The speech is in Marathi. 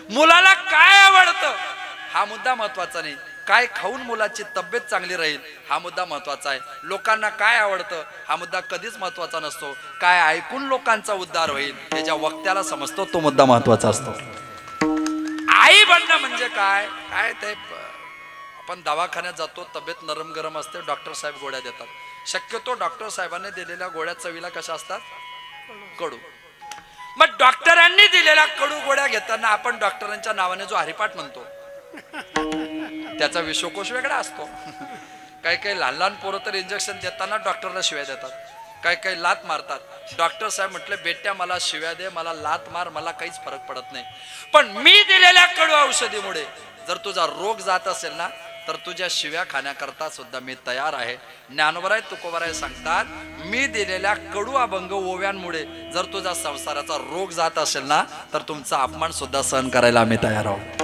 मुलाला काय आवडतं हा मुद्दा महत्वाचा नाही, काय खाऊन मुलाची तब्येत चांगली राहील हा मुद्दा महत्वाचा आहे. लोकांना काय आवडतं हा मुद्दा कधीच महत्वाचा नसतो, काय ऐकून लोकांचा उद्धार होईल त्याच्या वक्त्याला समजतो तो मुद्दा महत्वाचा असतो. आई बनणं म्हणजे काय काय ते आपण दवाखान्यात जातो, तब्येत नरम गरम असते, डॉक्टर साहेब गोळ्या देतात. शक्यतो डॉक्टर साहेबांनी दिलेल्या गोळ्या चवीला कशा असतात? कडू. मग डॉक्टरांनी दिलेल्या कडू गोळ्या घेताना आपण डॉक्टरांच्या नावाने जो हरिपाठ म्हणतो त्याचा विश्वकोश वेगळा असतो. काही काही लहान लहान पोरं तर इंजेक्शन देताना डॉक्टरला शिव्या देतात, काही काही लात मारतात. डॉक्टर साहेब म्हटले बेट्या मला शिव्या दे, मला लात मार, मला काहीच फरक पडत नाही, पण मी दिलेल्या कडू औषधीमुळे जर तुझा रोग जात असेल ना तर तुझ्या शिव्या खाण्याकरता सुद्धा मी तयार आहे. ज्ञानोबराय तुकोबराय सांगतात, मी दिलेल्या कडू अभंग ओव्यांमुळे जर तुझा संसाराचा रोग जात असेल ना तर तुमचा अपमान सुद्धा सहन करायला आम्ही तयार आहोत.